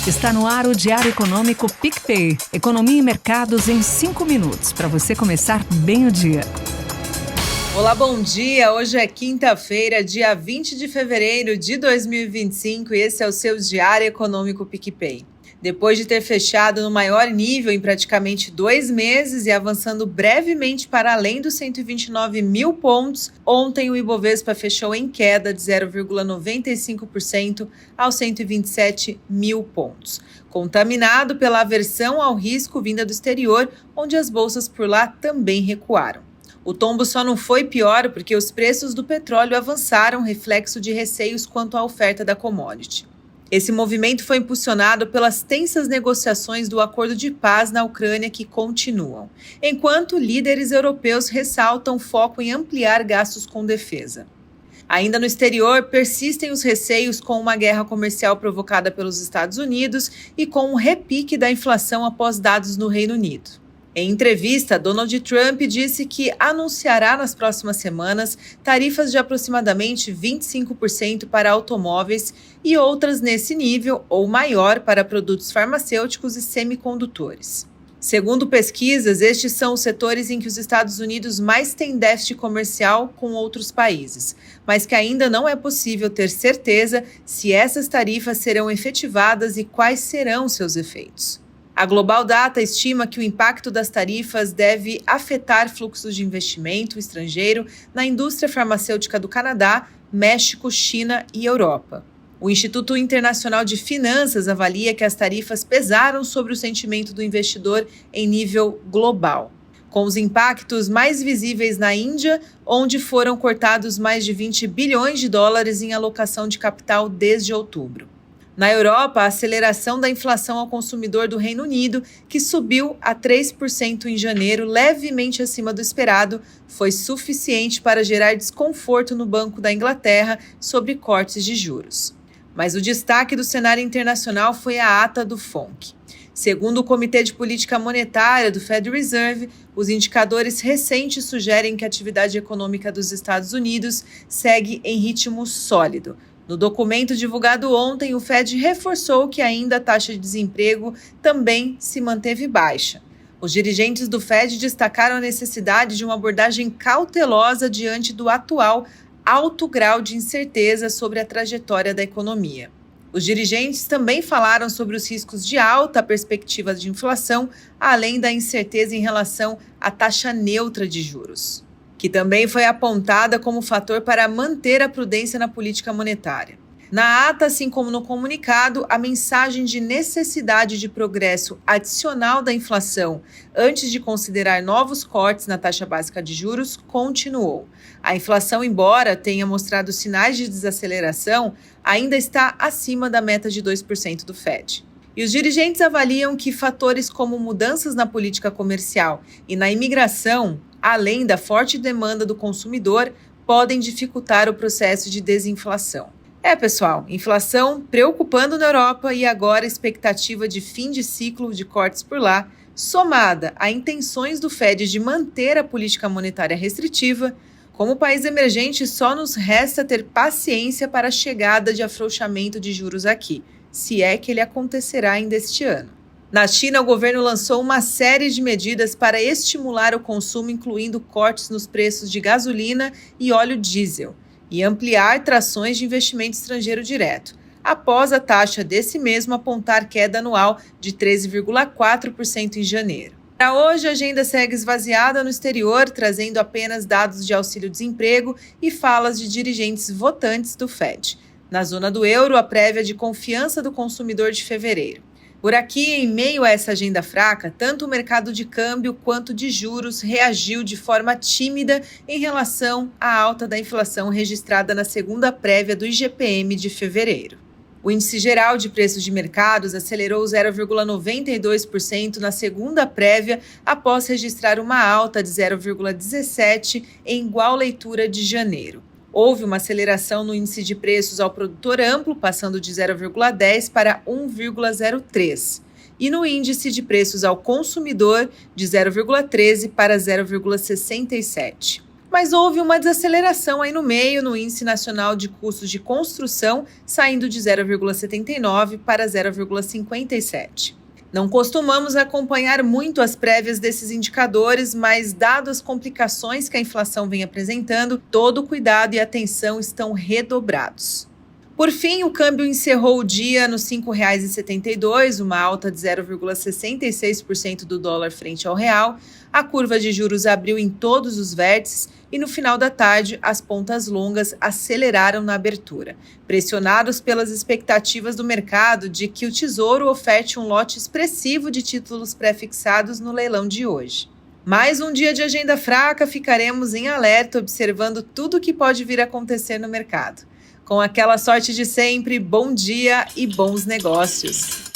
Está no ar o Diário Econômico PicPay. Economia e mercados em 5 minutos, para você começar bem o dia. Olá, bom dia! Hoje é quinta-feira, dia 20 de fevereiro de 2025 e esse é o seu Diário Econômico PicPay. Depois de ter fechado no maior nível em praticamente 2 meses e avançando brevemente para além dos 129 mil pontos, ontem o Ibovespa fechou em queda de 0,95% aos 127 mil pontos, contaminado pela aversão ao risco vinda do exterior, onde as bolsas por lá também recuaram. O tombo só não foi pior porque os preços do petróleo avançaram, reflexo de receios quanto à oferta da commodity. Esse movimento foi impulsionado pelas tensas negociações do acordo de paz na Ucrânia que continuam, enquanto líderes europeus ressaltam foco em ampliar gastos com defesa. Ainda no exterior, persistem os receios com uma guerra comercial provocada pelos Estados Unidos e com um repique da inflação após dados no Reino Unido. Em entrevista, Donald Trump disse que anunciará nas próximas semanas tarifas de aproximadamente 25% para automóveis e outras nesse nível ou maior para produtos farmacêuticos e semicondutores. Segundo pesquisas, estes são os setores em que os Estados Unidos mais têm déficit comercial com outros países, mas que ainda não é possível ter certeza se essas tarifas serão efetivadas e quais serão seus efeitos. A Global Data estima que o impacto das tarifas deve afetar fluxos de investimento estrangeiro na indústria farmacêutica do Canadá, México, China e Europa. O Instituto Internacional de Finanças avalia que as tarifas pesaram sobre o sentimento do investidor em nível global, com os impactos mais visíveis na Índia, onde foram cortados mais de 20 bilhões de dólares em alocação de capital desde outubro. Na Europa, a aceleração da inflação ao consumidor do Reino Unido, que subiu a 3% em janeiro, levemente acima do esperado, foi suficiente para gerar desconforto no Banco da Inglaterra sobre cortes de juros. Mas o destaque do cenário internacional foi a ata do FONC. Segundo o Comitê de Política Monetária do Federal Reserve, os indicadores recentes sugerem que a atividade econômica dos Estados Unidos segue em ritmo sólido. No documento divulgado ontem, o Fed reforçou que ainda a taxa de desemprego também se manteve baixa. Os dirigentes do Fed destacaram a necessidade de uma abordagem cautelosa diante do atual alto grau de incerteza sobre a trajetória da economia. Os dirigentes também falaram sobre os riscos de alta perspectiva de inflação, além da incerteza em relação à taxa neutra de juros, que também foi apontada como fator para manter a prudência na política monetária. Na ata, assim como no comunicado, a mensagem de necessidade de progresso adicional da inflação antes de considerar novos cortes na taxa básica de juros continuou. A inflação, embora tenha mostrado sinais de desaceleração, ainda está acima da meta de 2% do Fed. E os dirigentes avaliam que fatores como mudanças na política comercial e na imigração, além da forte demanda do consumidor, podem dificultar o processo de desinflação. Pessoal, inflação preocupando na Europa e agora a expectativa de fim de ciclo de cortes por lá, somada a intenções do Fed de manter a política monetária restritiva. Como país emergente, só nos resta ter paciência para a chegada de afrouxamento de juros aqui, se é que ele acontecerá ainda este ano. Na China, o governo lançou uma série de medidas para estimular o consumo, incluindo cortes nos preços de gasolina e óleo diesel, e ampliar trações de investimento estrangeiro direto, após a taxa desse mesmo apontar queda anual de 13,4% em janeiro. Para hoje, a agenda segue esvaziada no exterior, trazendo apenas dados de auxílio-desemprego e falas de dirigentes votantes do Fed. Na zona do euro, a prévia de confiança do consumidor de fevereiro. Por aqui, em meio a essa agenda fraca, tanto o mercado de câmbio quanto de juros reagiu de forma tímida em relação à alta da inflação registrada na segunda prévia do IGPM de fevereiro. O índice geral de preços de mercados acelerou 0,92% na segunda prévia, após registrar uma alta de 0,17% em igual leitura de janeiro. Houve uma aceleração no índice de preços ao produtor amplo, passando de 0,10 para 1,03, e no índice de preços ao consumidor, de 0,13 para 0,67. Mas houve uma desaceleração aí no meio no Índice Nacional de Custos de Construção, saindo de 0,79 para 0,57. Não costumamos acompanhar muito as prévias desses indicadores, mas dado as complicações que a inflação vem apresentando, todo o cuidado e atenção estão redobrados. Por fim, o câmbio encerrou o dia nos R$ 5,72, uma alta de 0,66% do dólar frente ao real. A curva de juros abriu em todos os vértices e no final da tarde as pontas longas aceleraram na abertura, pressionados pelas expectativas do mercado de que o Tesouro oferte um lote expressivo de títulos pré-fixados no leilão de hoje. Mais um dia de agenda fraca, ficaremos em alerta observando tudo o que pode vir a acontecer no mercado. Com aquela sorte de sempre, bom dia e bons negócios!